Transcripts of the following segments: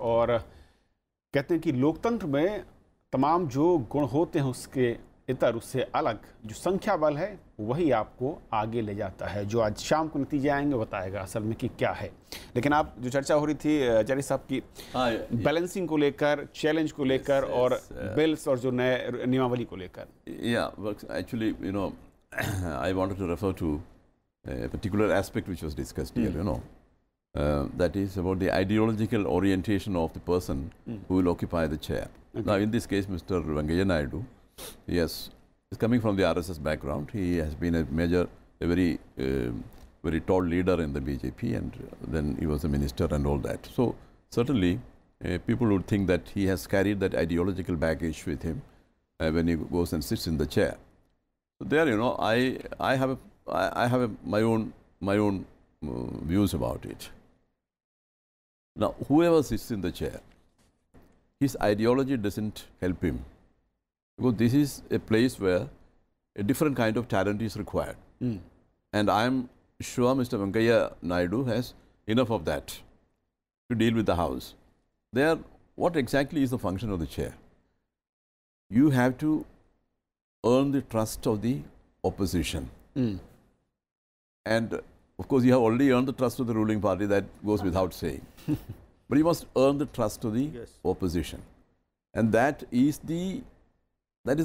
और कहते हैं कि लोकतंत्र में तमाम जो गुण होते हैं उसके इतर उससे अलग जो संख्या बल है वही आपको आगे ले जाता है। जो आज शाम को नतीजे आएंगे बताएगा असल में कि क्या है। लेकिन आप जो चर्चा हो रही थी आचार्य साहब की बैलेंसिंग को लेकर, चैलेंज को लेकर और बिल्स और जो नए नियमावली को लेकर। Actually I wanted to refer to a particular aspect which was discussed here, that is about the ideological orientation of the person who will occupy the chair. Okay. Now, in this case, Mr. Venkaiah Naidu, yes, is coming from the RSS background. He has been a very very tall leader in the BJP, and then he was a minister and all that. So, certainly, people would think that he has carried that ideological baggage with him when he goes and sits in the chair. So there, I have my own views about it. Now, whoever sits in the chair, his ideology doesn't help him, because this is a place where a different kind of talent is required. And I am sure Mr. Venkaiah Naidu has enough of that to deal with the House. There, what exactly is the function of the chair? You have to earn the trust of the opposition. And of course, you have already earned the trust of the ruling party, that goes without saying. But you must earn the trust of the opposition. And that is the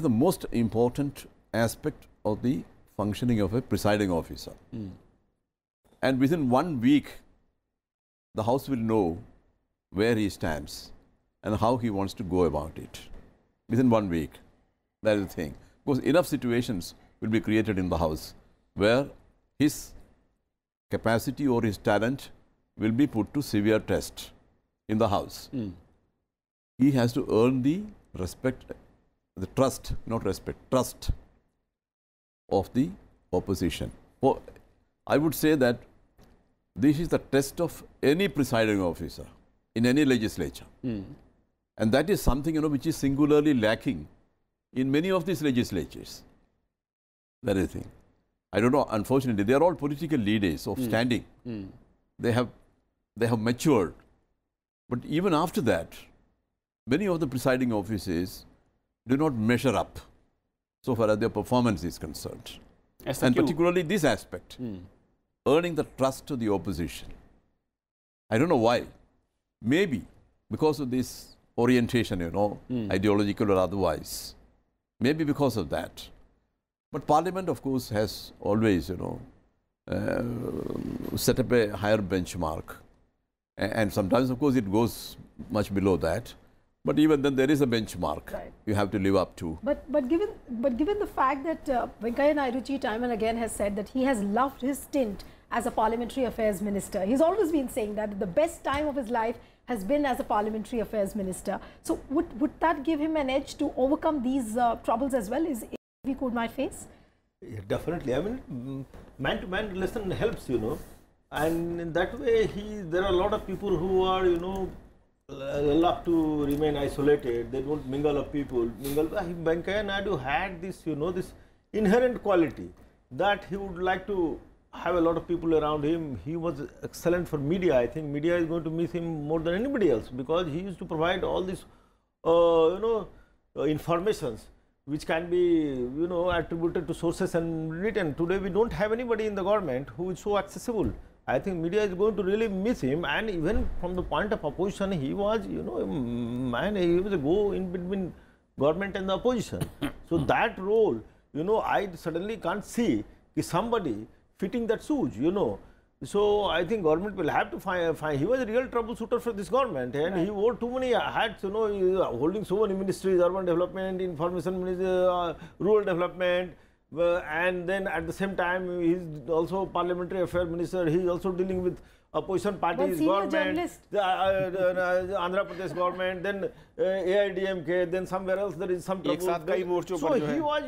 most important aspect of the functioning of a presiding officer. And within 1 week, the House will know where he stands and how he wants to go about it. Within 1 week, that is the thing. Because enough situations will be created in the House where his capacity or his talent will be put to severe test in the House. He has to earn the respect, the trust, not respect, trust of the opposition. For I would say that this is the test of any presiding officer in any legislature. And that is something, which is singularly lacking in many of these legislatures. That is the thing. I don't know, unfortunately, they are all political leaders of standing. They have matured. But even after that, many of the presiding officers do not measure up so far as their performance is concerned. And particularly this aspect, earning the trust of the opposition. I don't know why. Maybe because of this orientation, ideological or otherwise. Maybe because of that. But Parliament, of course, has always, set up a higher benchmark. And sometimes, of course, it goes much below that. But even then, there is a benchmark you have to live up to. But given the fact that Venkaiah Naidu ji time and again has said that he has loved his stint as a parliamentary affairs minister. He's always been saying that the best time of his life has been as a parliamentary affairs minister. So would that give him an edge to overcome these troubles as well? Is we could might face? Yeah, definitely. I mean, man-to-man relation helps, and in that way, there are a lot of people who are, love to remain isolated. They don't mingle of people. Venkaiah Naidu had this, this inherent quality that he would like to have a lot of people around him. He was excellent for media. I think media is going to miss him more than anybody else, because he used to provide all this, informations which can be, attributed to sources and written. Today, we don't have anybody in the government who is so accessible. I think media is going to really miss him, and even from the point of opposition, he was, he was a go in between government and the opposition. So that role, I suddenly can't see somebody fitting that shoes, So I think government will have to find. He was a real troubleshooter for this government, and he wore too many hats, holding so many ministries: urban development, information ministry, rural development. And then at the same time, he is also parliamentary affairs minister. He is also dealing with opposition parties, government, the Andhra Pradesh government, then AIDMK, then somewhere else there is some trouble. So he was,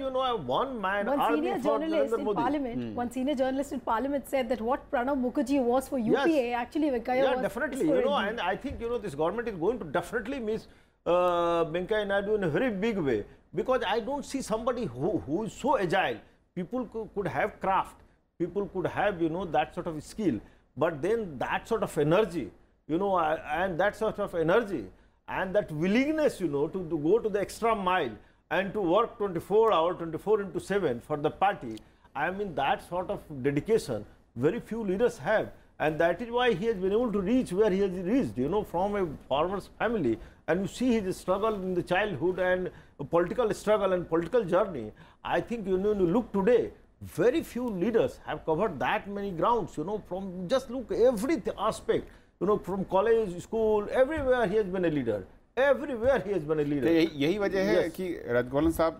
one man army for Narendra Modi. Parliament, one senior journalist in Parliament said that what Pranab Mukherjee was for UPA, actually Venkaiah was. Definitely, and I think, this government is going to definitely miss Venkaiah Naidu in a very big way, because I don't see somebody who is so agile. People could have craft, people could have, that sort of skill. But then that sort of energy, you know, and that sort of energy and that willingness, you know, to go to the extra mile and to work 24 hours, 24/7 for the party. I mean, that sort of dedication very few leaders have, and that is why he has been able to reach where he has reached, you know, from a farmer's family. And you see his struggle in the childhood and political struggle and political journey. I think, you know, when you look today, very few leaders have covered that many grounds, you know, from just look every aspect, you know, from college, school, everywhere he has been a leader. Everywhere he has been a leader. यही वजह है कि राजगोपालन साहब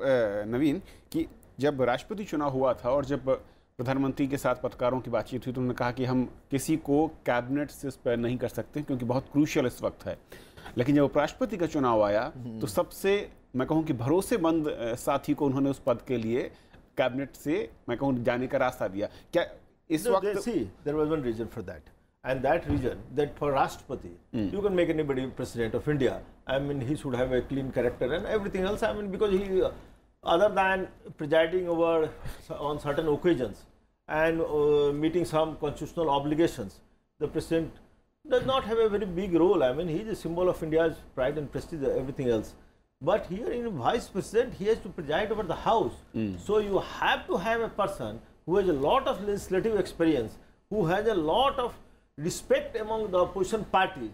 नवीन कि जब राष्ट्रपति चुनाव हुआ था और जब प्रधानमंत्री के साथ पत्रकारों की बातचीत हुई तो उन्होंने कहा कि हम किसी को कैबिनेट से स्पेयर नहीं कर सकते क्योंकि बहुत क्रूशियल इस वक्त है। लेकिन जब उपराष्ट्रपति का चुनाव आया तो सबसे मैं कहूँ कि भरोसेमंद साथी को उन्होंने उस पद के लिए कैबिनेट से मैं कहूँ जाने का रास्ता दिया। क्या इस वक्त there was one reason for that, and that reason that for Rashtrapati you can make anybody president of India. I mean, he should have a clean character and everything else. I mean, because he other than presiding over on certain occasions and meeting some constitutional obligations, the president does not have a very big role. I mean, he is a symbol of India's pride and prestige, everything else. But here in vice president, he has to preside over the house. So you have to have a person who has a lot of legislative experience, who has a lot of respect among the opposition parties,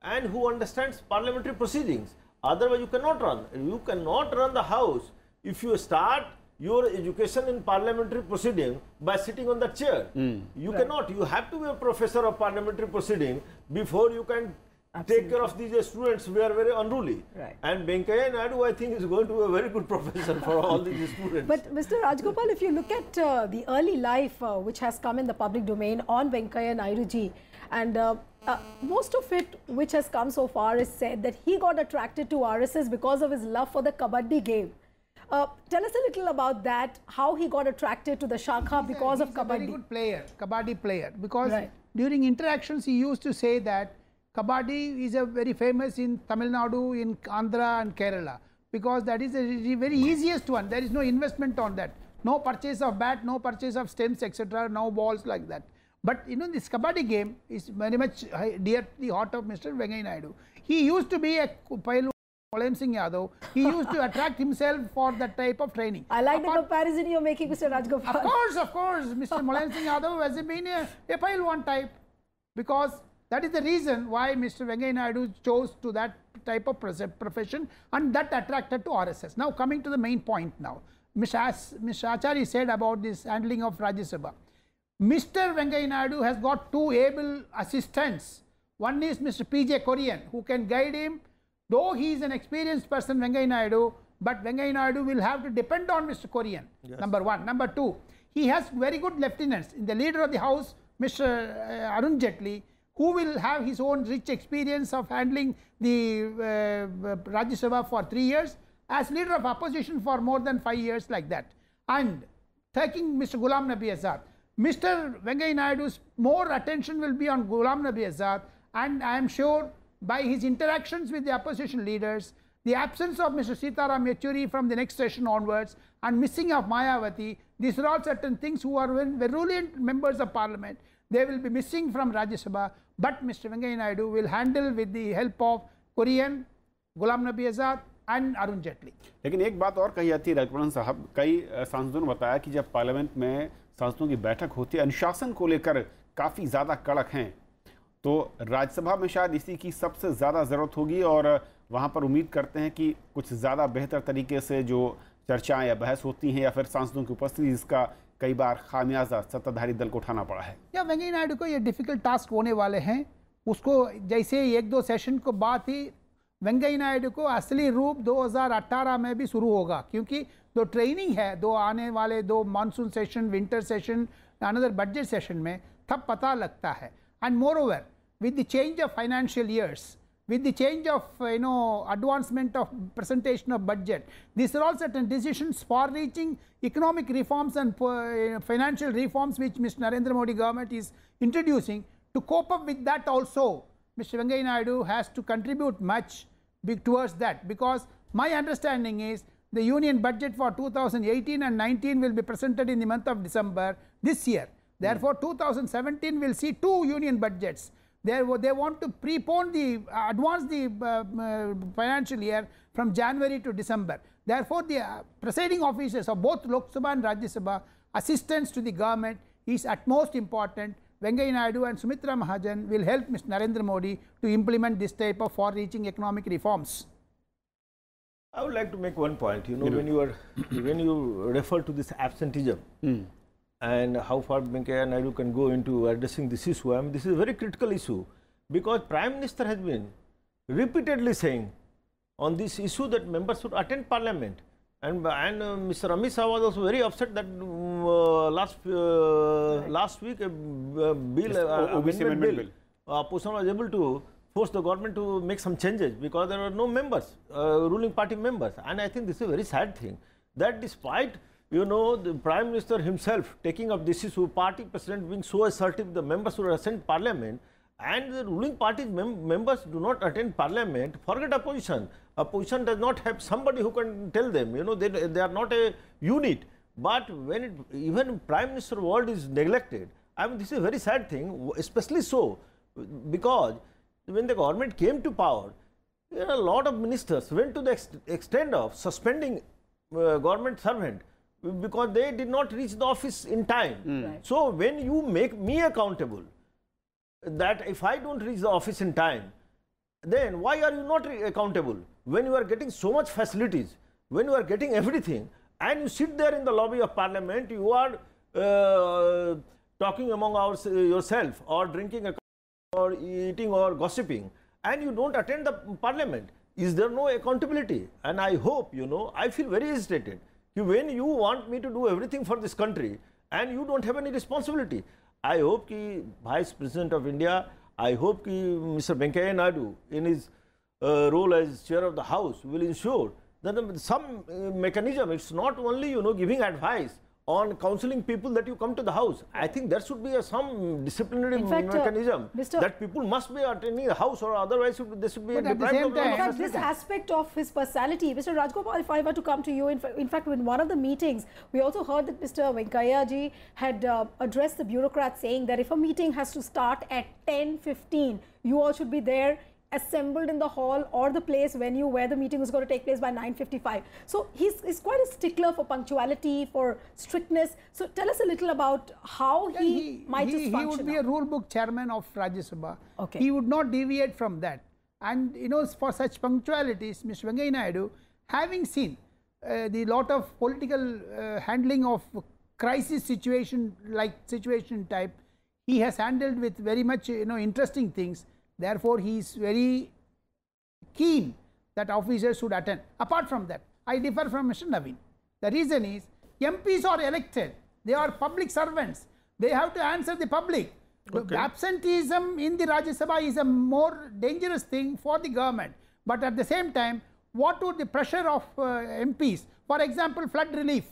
and who understands parliamentary proceedings. Otherwise, you cannot run. You cannot run the house if you start your education in parliamentary proceeding by sitting on the chair. You cannot. You have to be a professor of parliamentary proceeding before you can take care of these students who are very unruly. And Venkaiah Naidu, I think, is going to be a very good professor for all these students. But Mr. Rajgopal, if you look at the early life which has come in the public domain on Venkaiah Naidu ji, and most of it which has come so far is said that he got attracted to RSS because of his love for the Kabaddi game. Tell us a little about that, how he got attracted to the Shakha because of Kabaddi. He's a very good player, Kabaddi player, because during interactions he used to say that Kabaddi is a very famous in Tamil Nadu, in Andhra and Kerala, because that is a very easiest one. There is no investment on that. No purchase of bat, no purchase of stems, etc., no balls like that. But you know, this Kabaddi game is very much dear to the heart of Mr. Venkaiah Naidu. He used to be a Pahilwan, Mulayam Singh Yadav. He used to attract himself for that type of training. I like the comparison you're making, Mr. Rajgopal. Of course, Mr. Mulayam Singh Yadav has been a Pahilwan type, because that is the reason why Mr. Venkaiah Naidu chose to that type of profession, and that attracted to RSS. Now coming to the main point now, Mr. Achari said about this handling of Rajya Sabha. Mr. Venkaiah Naidu has got two able assistants. One is Mr. P.J. Korean, who can guide him. Though he is an experienced person, Venkaiah Naidu, but Venkaiah Naidu will have to depend on Mr. Korean, number one. Number two, he has very good lieutenants. In the leader of the house, Mr. Arun Jaitley, who will have his own rich experience of handling the Rajya Sabha for 3 years, as leader of opposition for more than 5 years, like that. And taking Mr. Ghulam Nabi Azad, Mr. Venkaiah Naidu's more attention will be on Ghulam Nabi Azad, and I am sure by his interactions with the opposition leaders, the absence of Mr. Sitaram Yechuri from the next session onwards, and missing of Mayawati, these are all certain things who are virulent members of parliament. They will be missing from Rajya Sabha, but Mr. Venkaiah Naidu will handle with the help of Korean, Ghulam Nabi Azad and Arun Jaitley. लेकिन एक बात और कही जाती है राजगोपालन साहब, कई सांसदों ने बताया कि जब पार्लियामेंट में सांसदों की बैठक होती है, अनुशासन को लेकर काफ़ी ज़्यादा कड़क हैं, तो राज्यसभा में शायद इसी की सबसे ज़्यादा ज़रूरत होगी और वहाँ पर उम्मीद करते हैं कि कुछ ज़्यादा बेहतर तरीके से जो चर्चाएं या बहस होती हैं या फिर सांसदों की उपस्थिति, जिसका कई बार खामियाजा सत्ताधारी दल को उठाना पड़ा है। या वेंकैया नायडू को ये डिफिकल्ट टास्क होने वाले हैं। उसको जैसे 1-2 सेशन को बाद ही वेंकैया नायडू को असली रूप 2018 में भी शुरू होगा, क्योंकि जो ट्रेनिंग है आने वाले 2 monsoon session, winter session, another budget session में तब पता लगता है। And more over with the change of financial years, with the change of advancement of presentation of budget, these are all certain decisions for reaching economic reforms and financial reforms which Mr. Narendra Modi government is introducing. To cope up with that also, Mr. Venkaiah Naidu has to contribute much towards that, because my understanding is the union budget for 2018 and 19 will be presented in the month of December this year. Therefore, 2017 will see 2 union budgets. They want to prepone the advance the financial year from January to December. Therefore, the presiding officers of both Lok Sabha and Rajya Sabha, assistance to the government is at most important. Venkaiah Naidu and Sumitra Mahajan will help Mr. Narendra Modi to implement this type of far-reaching economic reforms. I would like to make one point. You know, when you refer to this absenteeism and how far Venkaiah Naidu can go into addressing this issue, I mean, this is a very critical issue, because Prime Minister has been repeatedly saying on this issue that members should attend Parliament, and Mr. Amit Shah was also very upset that last week a amendment bill opposition was able to force the government to make some changes because there were no members, ruling party members. And I think this is a very sad thing, that despite, you know, the Prime Minister himself taking up this issue, party president being so assertive, the members should attend Parliament, and the ruling party members do not attend Parliament, forget opposition. Opposition does not have somebody who can tell them, you know, they are not a unit. But when even Prime Minister world is neglected, I mean, this is a very sad thing, especially so, because when the government came to power, there are a lot of ministers went to the extent of suspending government servant because they did not reach the office in time. Right. So when you make me accountable, that if I don't reach the office in time, then why are you not accountable? When you are getting so much facilities, when you are getting everything, and you sit there in the lobby of Parliament, you are talking among yourself, or drinking a or eating or gossiping, and you don't attend the Parliament. Is there no accountability? And I hope, you know, I feel very hesitated. When you want me to do everything for this country and you don't have any responsibility, I hope ki Vice President of India, I hope ki Mr. Venkaiah Naidu in his role as Chair of the House will ensure that some mechanism, it's not only, you know, giving advice on counseling people that you come to the house. I think there should be some disciplinary mechanism that people must be attending the house, or otherwise they should be deprived of in fact, this aspect of his personality, Mr. Rajgopal, if I were to come to you, in fact, in one of the meetings, we also heard that Mr. Venkaiah ji had addressed the bureaucrats saying that if a meeting has to start at 10:15, you all should be there assembled in the hall or the place venue where the meeting is going to take place by 9:55. So he's quite a stickler for punctuality, for strictness. So tell us a little about how he might just function. He would be a rule book chairman of Rajya Sabha. Okay. He would not deviate from that. And you know, for such punctualities, Mr. Venkaiah Naidu, having seen the lot of political handling of crisis situation type, he has handled with very much, you know, interesting things. Therefore, he is very keen that officers should attend. Apart from that, I differ from Mr. Naveen. The reason is, MPs are elected, they are public servants, they have to answer the public. Okay. Absenteeism in the Rajya Sabha is a more dangerous thing for the government. But at the same time, what would the pressure of MPs, for example, flood relief.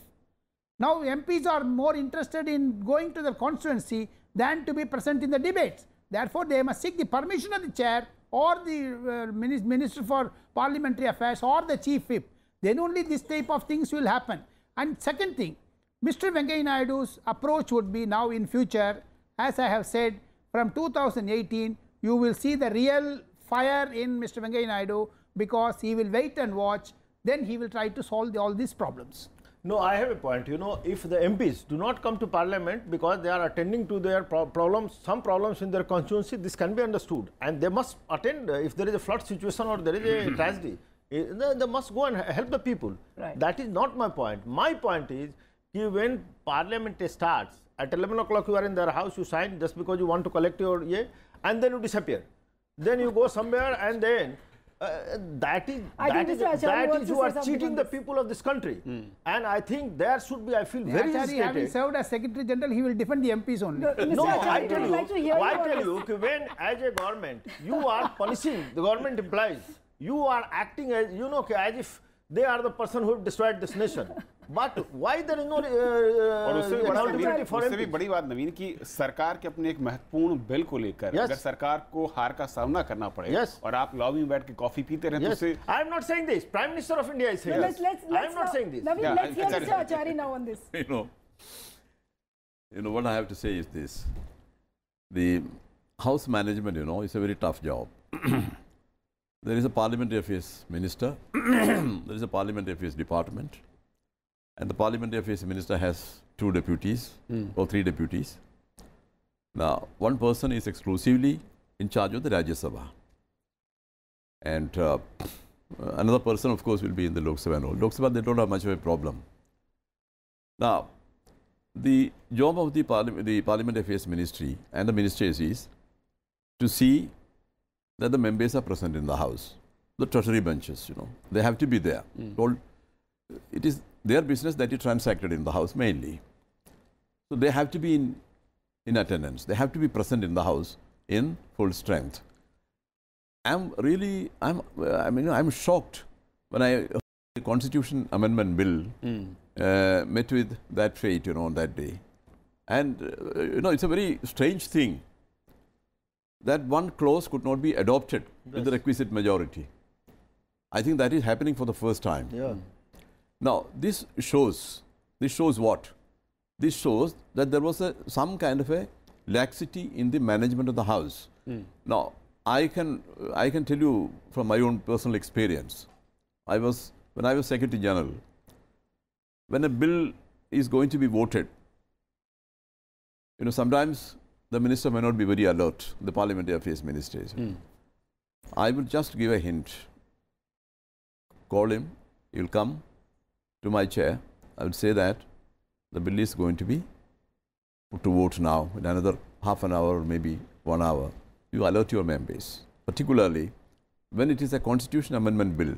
Now, MPs are more interested in going to the constituency than to be present in the debates. Therefore, they must seek the permission of the chair or the Minister for Parliamentary Affairs or the Chief Whip. Then only this type of things will happen. And second thing, Mr. Venkaiah Naidu's approach would be now in future, as I have said, from 2018, you will see the real fire in Mr. Venkaiah Naidu, because he will wait and watch, then he will try to solve all these problems. No, I have a point. You know, if the MPs do not come to Parliament because they are attending to their problems, some problems in their constituency, this can be understood. And they must attend if there is a flood situation or there is a tragedy. They must go and help the people. Right. That is not my point. My point is, when Parliament starts, at 11 o'clock you are in their house, you sign just because you want to collect your and then you disappear. Then you go somewhere, and then that is you are cheating the people of this country. And I think there should be, I feel very hesitated. Having served as Secretary General, he will defend the MPs only. No, I tell you, when as a government, you are punishing the government employees, you are acting as, you know, as if they are the person who destroyed this nation. But why there is no accountability for उससे भी बड़ी बात नवीन की सरकार के अपने एक महत्वपूर्ण बिल को लेकर अगर सरकार को हार का सामना करना पड़े और आप लॉबी में बैठ के कॉफी पीते रहे तो से I am not saying this. Prime Minister of India is saying this. I am not saying this. Naveen, let's hear Mr. Achari now on this. You know what I have to say is this: house management, you know, is a very tough job. There is a parliamentary affairs minister, there is a parliamentary affairs department, and the parliamentary affairs minister has 2 deputies or 3 deputies. Now, one person is exclusively in charge of the Rajya Sabha, and another person, of course, will be in the Lok Sabha and all. Lok Sabha, they don't have much of a problem. Now, the job of the Parliament Affairs Ministry and the ministers is to see that the members are present in the House. The treasury benches, you know, they have to be there. It is their business that is transacted in the House mainly. So they have to be in attendance. They have to be present in the House in full strength. I'm shocked when I heard the Constitution Amendment Bill met with that fate, you know, on that day. And, you know, it's a very strange thing that one clause could not be adopted with the requisite majority. I think that is happening for the first time. Yeah. Now, this shows what? This shows that there was some kind of a laxity in the management of the House. Now, I can tell you from my own personal experience. When I was Secretary General, when a bill is going to be voted, you know, sometimes the minister may not be very alert, the parliamentary affairs ministers. I will just give a hint. Call him, he will come to my chair. I will say that the bill is going to be put to vote now in another half an hour or maybe 1 hour. You alert your members, particularly when it is a constitution amendment bill.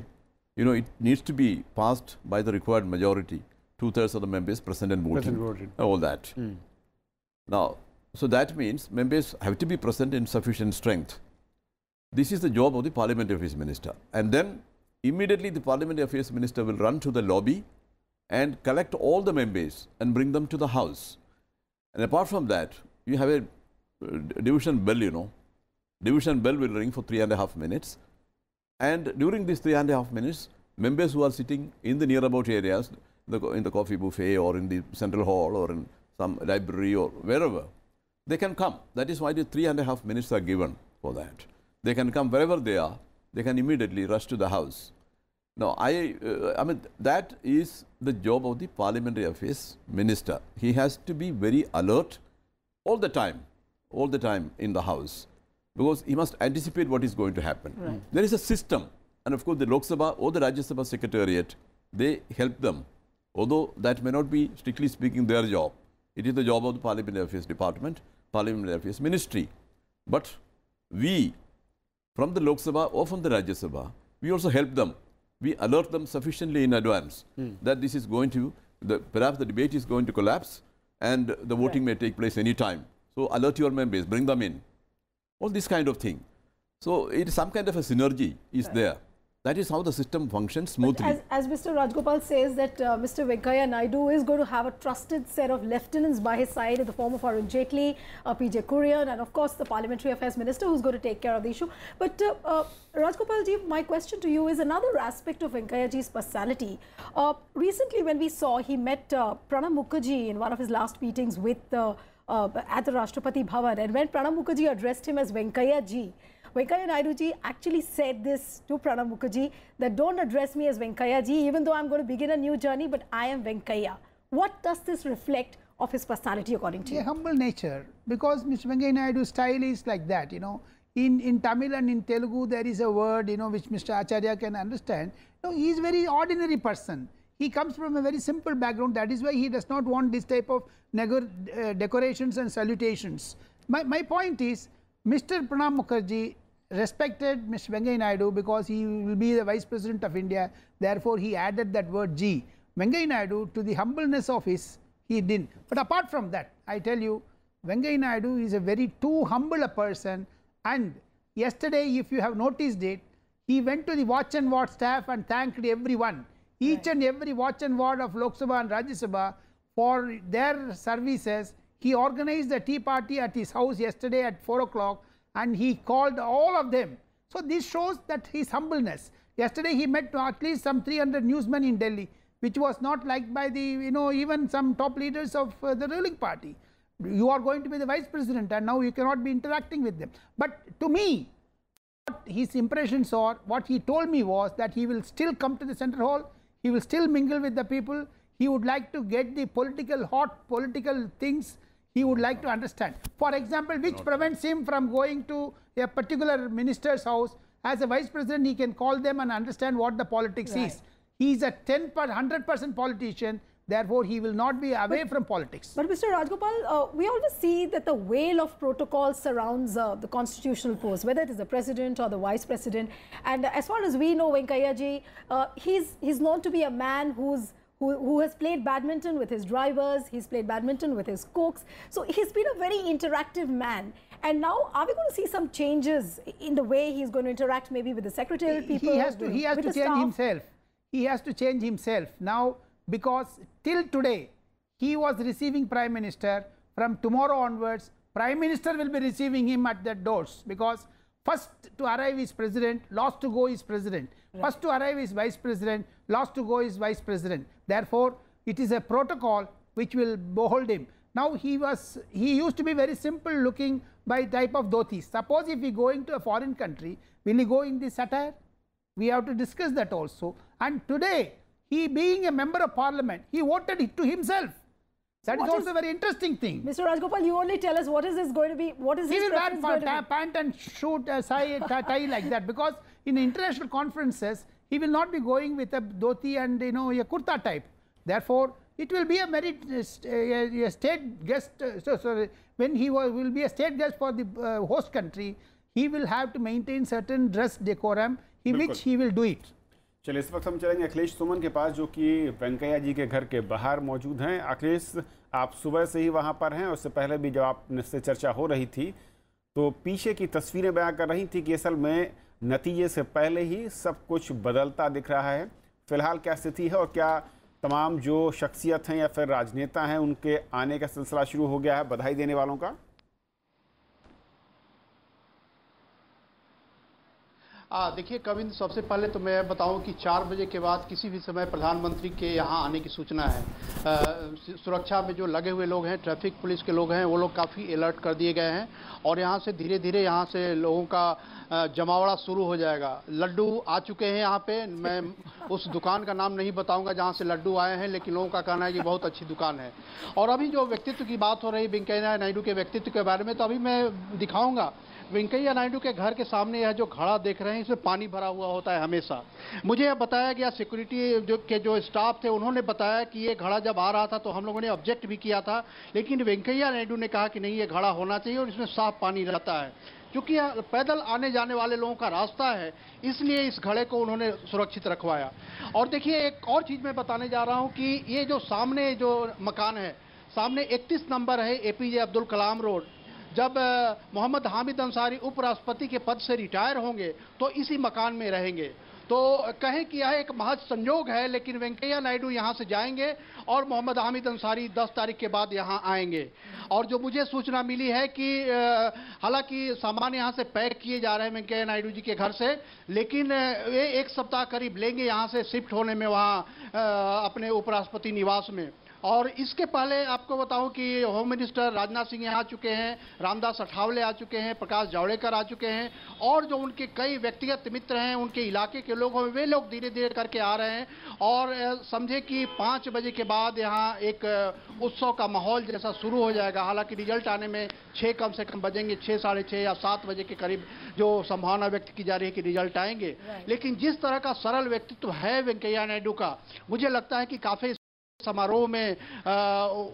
You know, it needs to be passed by the required majority, 2/3 of the members present and voting, all that. Now, so that means members have to be present in sufficient strength. This is the job of the Parliamentary Affairs Minister. And then immediately the Parliamentary Affairs Minister will run to the lobby and collect all the members and bring them to the House. And apart from that, you have a division bell, you know. Division bell will ring for 3.5 minutes. And during these 3.5 minutes, members who are sitting in the near about areas, in the coffee buffet or in the central hall or in some library or wherever, they can come. That is why the 3.5 minutes are given for that. They can come wherever they are. They can immediately rush to the House. Now, I mean, that is the job of the Parliamentary Affairs Minister. He has to be very alert all the time in the House, because he must anticipate what is going to happen. Right. There is a system, and of course the Lok Sabha or the Rajya Sabha Secretariat, they help them. Although that may not be, strictly speaking, their job. It is the job of the Parliamentary Affairs Department, Parliamentary Affairs Ministry. But we, from the Lok Sabha or from the Rajya Sabha, we also help them. We alert them sufficiently in advance that this is going to, perhaps the debate is going to collapse and the voting may take place any time. So alert your members, bring them in. All this kind of thing. So it is some kind of a synergy is there. That is how the system functions smoothly. As Mr. Rajgopal says that Mr. Venkaiah Naidu is going to have a trusted set of lieutenants by his side in the form of Arun Jaitley, PJ Kurian, and of course the Parliamentary Affairs Minister who's going to take care of the issue. But Rajgopal ji, my question to you is another aspect of Venkaiah ji's personality. Recently when we saw he met Pranab Mukherjee in one of his last meetings with at the Rashtrapati Bhavan, and when Pranab Mukherjee addressed him as Venkaiah ji, Venkaiah Naidu ji actually said this to Pranab Mukherjee, that don't address me as Venkaiah ji, even though I'm going to begin a new journey, but I am Venkaiah. What does this reflect of his personality according to you? A humble nature, because Mr. Venkaiah Naidu's style is like that, you know. In Tamil and in Telugu there is a word, you know, which Mr. Acharya can understand. You know, he is a very ordinary person. He comes from a very simple background. That is why he does not want this type of decorations and salutations. My point is, Mr. Pranab Mukherjee respected Mr. Venkaiah Naidu because he will be the Vice President of India. Therefore, he added that word G. Venkaiah Naidu, to the humbleness of his, he didn't. But apart from that, I tell you, Venkaiah Naidu is a very too humble a person. And yesterday, if you have noticed it, he went to the watch and ward staff and thanked everyone. Each and every watch and ward of Lok Sabha and Rajya Sabha for their services. He organized a tea party at his house yesterday at 4 o'clock and he called all of them. So this shows that his humbleness. Yesterday he met at least some 300 newsmen in Delhi, which was not liked by the, you know, even some top leaders of the ruling party. You are going to be the vice president and now you cannot be interacting with them. But to me, what his impressions are, what he told me was that he will still come to the Central Hall, he will still mingle with the people, he would like to get the hot political things, he would like to understand. For example, which prevents him from going to a particular minister's house. As a vice president, he can call them and understand what the politics is. He is a 100% politician. Therefore, he will not be away from politics. But Mr. Rajgopal, we always see that the veil of protocol surrounds the constitutional post, whether it is the president or the vice president. And as far as we know, Venkaiah ji, he's known to be a man who has played badminton with his drivers, he's played badminton with his cooks. So he's been a very interactive man. And now, are we going to see some changes in the way he's going to interact maybe with the secretarial people? He has to change himself. He has to change himself now, because till today he was receiving Prime Minister. From tomorrow onwards, Prime Minister will be receiving him at the doors, because first to arrive is President, last to go is President. First to arrive is Vice President, last to go is Vice President. Therefore, it is a protocol which will behold him. Now he used to be very simple looking by type of dhotis. Suppose if he going to a foreign country, will he go in this attire? We have to discuss that also. And today, he being a member of parliament, he voted it to himself. That is also a very interesting thing. Mr. Rajgopal, you only tell us what is this going to be, what is his preference going to be? He will wear pant and shoot a tie like that, because in international conferences, he will not be going with a dhoti and a kurta type. Therefore, it will be a very a state guest. When he will be a state guest for the host country, he will have to maintain certain dress decorum, which he will do it. चलिए, इस वक्त हम चलेंगे अखिलेश सुमन के पास, जो कि वेंकैया जी के घर के बाहर मौजूद हैं। अखिलेश, आप सुबह से ही वहां पर हैं, उससे पहले भी जब आपसे चर्चा हो रही थी तो पीछे की तस्वीरें बयां कर रही थी कि असल में नतीजे से पहले ही सब कुछ बदलता दिख रहा है। फिलहाल क्या स्थिति है और क्या तमाम जो शख्सियत हैं या फिर राजनेता हैं उनके आने का सिलसिला शुरू हो गया है बधाई देने वालों का? देखिए कविंद, सबसे पहले तो मैं बताऊं कि 4 बजे के बाद किसी भी समय प्रधानमंत्री के यहां आने की सूचना है। सुरक्षा में जो लगे हुए लोग हैं, ट्रैफिक पुलिस के लोग हैं, वो लोग काफ़ी अलर्ट कर दिए गए हैं और यहां से धीरे धीरे यहां से लोगों का जमावड़ा शुरू हो जाएगा। लड्डू आ चुके हैं यहाँ पे। मैं उस दुकान का नाम नहीं बताऊंगा जहाँ से लड्डू आए हैं, लेकिन लोगों का कहना है कि बहुत अच्छी दुकान है। और अभी जो व्यक्तित्व की बात हो रही वेंकैया नायडू के व्यक्तित्व के बारे में, तो अभी मैं दिखाऊंगा। वेंकैया नायडू के घर के सामने यह जो घड़ा देख रहे हैं, इसमें पानी भरा हुआ होता है हमेशा। मुझे यह बताया गया, सिक्योरिटी जो स्टाफ थे उन्होंने बताया कि ये घड़ा जब आ रहा था तो हम लोगों ने ऑब्जेक्ट भी किया था, लेकिन वेंकैया नायडू ने कहा कि नहीं, ये घड़ा होना चाहिए और इसमें साफ पानी रहता है। क्योंकि पैदल आने जाने वाले लोगों का रास्ता है, इसलिए इस घड़े को उन्होंने सुरक्षित रखवाया। और देखिए, एक और चीज़ मैं बताने जा रहा हूँ कि ये जो सामने जो मकान है, सामने 31 नंबर है APJ अब्दुल कलाम रोड। जब मोहम्मद हामिद अंसारी उपराष्ट्रपति के पद से रिटायर होंगे तो इसी मकान में रहेंगे। तो कहें कि यह एक महज संयोग है, लेकिन वेंकैया नायडू यहां से जाएंगे और मोहम्मद हामिद अंसारी 10 तारीख के बाद यहां आएंगे। और जो मुझे सूचना मिली है कि हालांकि सामान यहां से पैक किए जा रहे हैं वेंकैया नायडू जी के घर से, लेकिन वे 1 सप्ताह करीब लेंगे यहां से शिफ्ट होने में वहां अपने उपराष्ट्रपति निवास में। और इसके पहले आपको बताऊं कि होम मिनिस्टर राजनाथ सिंह यहाँ आ चुके हैं, रामदास अठावले आ चुके हैं, प्रकाश जावड़ेकर आ चुके हैं, और जो उनके कई व्यक्तिगत मित्र हैं, उनके इलाके के लोग हैं, वे लोग धीरे धीरे करके आ रहे हैं। और समझे कि 5 बजे के बाद यहाँ एक उत्सव का माहौल जैसा शुरू हो जाएगा। हालांकि रिजल्ट आने में 6 कम से कम बजेंगे, 6, साढ़े 6 या 7 बजे के करीब जो संभावना व्यक्त की जा रही है कि रिजल्ट आएंगे। लेकिन जिस तरह का सरल व्यक्तित्व है वेंकैया नायडू का, मुझे लगता है कि काफ़ी समारोह में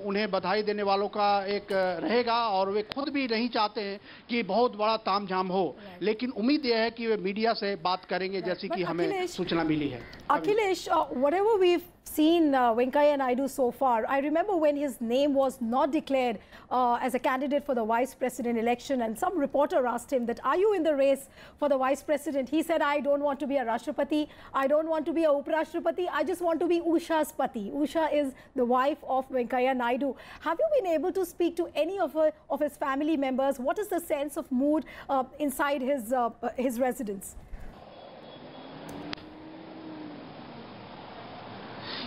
उन्हें बधाई देने वालों का एक रहेगा। और वे खुद भी नहीं चाहते हैं कि बहुत बड़ा तामझाम हो, लेकिन उम्मीद यह है कि वे मीडिया से बात करेंगे, जैसी कि हमें सूचना मिली है। Akhilesh, whatever we've seen Venkaiah Naidu so far, I remember when his name was not declared as a candidate for the vice president election, and some reporter asked him that, are you in the race for the vice president? He said, I don't want to be a Rashtrapati, I don't want to be a Uprashtrapati, I just want to be Usha's pati. Usha is the wife of Venkaiah Naidu. Have you been able to speak to any of his family members? What is the sense of mood inside his residence?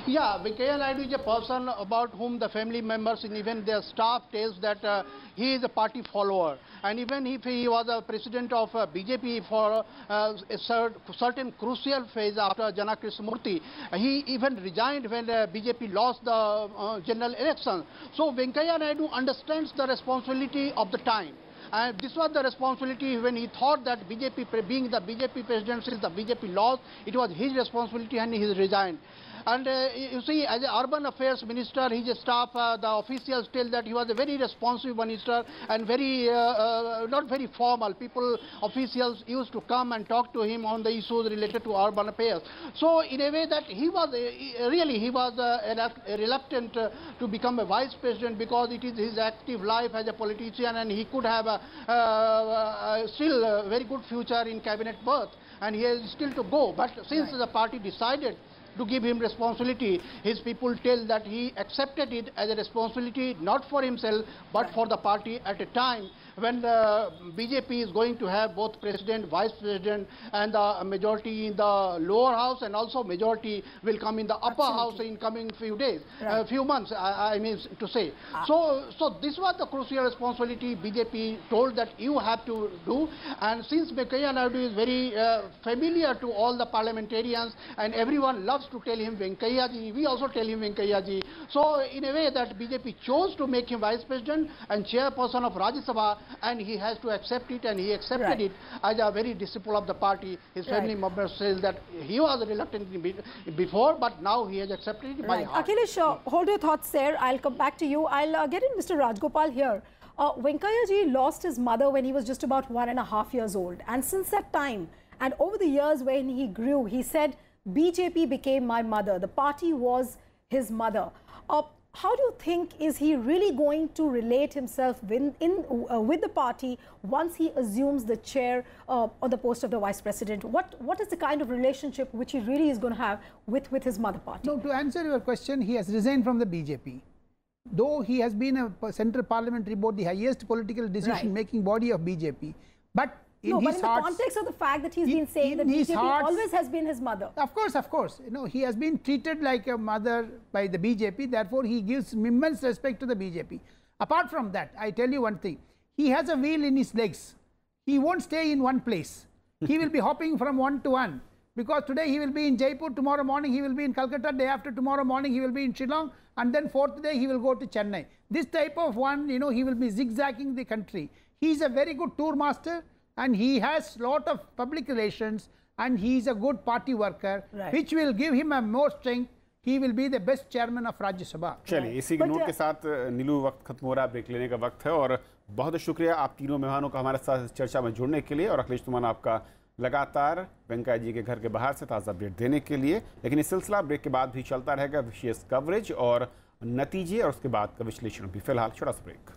Yeah, Venkaiah Naidu is a person about whom the family members and even their staff tells that he is a party follower. And even if he was a president of BJP for a certain crucial phase after Jana Krishnamurthy, he even resigned when BJP lost the general election. So Venkaiah Naidu understands the responsibility of the time. And this was the responsibility when he thought that BJP, being the BJP president, since the BJP lost, it was his responsibility and he resigned. And you see, as an urban affairs minister, his staff, the officials tell that he was a very responsive minister and very, not very formal. People, officials used to come and talk to him on the issues related to urban affairs. So in a way that he was, really he was reluctant to become a vice president because it is his active life as a politician and he could have still a very good future in cabinet berth and he has still to go. But since the party decided to give him responsibility, his people tell that he accepted it as a responsibility not for himself but for the party at a time when the BJP is going to have both president, vice president and the majority in the lower house and also majority will come in the upper house in coming few days, few months, I mean to say. So this was the crucial responsibility BJP told that you have to do, and since Venkaiah Naidu is very familiar to all the parliamentarians and everyone loves to tell him Venkaiah ji, we also tell him Venkaiah ji. So in a way that BJP chose to make him vice president and chairperson of Rajya Sabha, and he has to accept it, and he accepted it as a very disciple of the party. His family members says that he was reluctant before, but now he has accepted it by heart. Akhilesh, hold your thoughts there. I'll come back to you. I'll get in Mr. Rajgopal here. Venkaiah ji lost his mother when he was just about 1.5 years old, and since that time, and over the years when he grew, he said, BJP became my mother. The party was his mother. How do you think, is he really going to relate himself with the party once he assumes the chair or the post of the vice president? What is the kind of relationship which he really is going to have with his mother party? No, to answer your question, he has resigned from the BJP. Though he has been a central parliamentary board, the highest political decision-making body of BJP, but in the context of the fact that he's been saying that BJP always has been his mother. Of course. You know, he has been treated like a mother by the BJP. Therefore, he gives immense respect to the BJP. Apart from that, I tell you one thing. He has a wheel in his legs. He won't stay in one place. He will be hopping from one to one. Because today he will be in Jaipur, tomorrow morning he will be in Calcutta, day after tomorrow morning he will be in Shillong, and then fourth day he will go to Chennai. This type of one, you know, he will be zigzagging the country. He is a very good tour master. And he has lot of public relations and he is a good party worker, which will give him a more strength. He will be the best chairman of Rajya Sabha. चलिए इसी के note के साथ नीलू वक्त खत्म हो रहा है, ब्रेक लेने का वक्त है और बहुत शुक्रिया आप तीनों मेहमानों का हमारे साथ चर्चा में जुड़ने के लिए और अखिलेश तुमान आपका लगातार वेंकैया जी के घर के बाहर से ताज़ा अपडेट देने के लिए। लेकिन ये सिलसिला ब्रेक के बाद भी चलता रहेगा, विशेष कवरेज और नतीजे और उसके बाद का विश्लेषण भी। फिलहाल छोटा सा ब्रेक।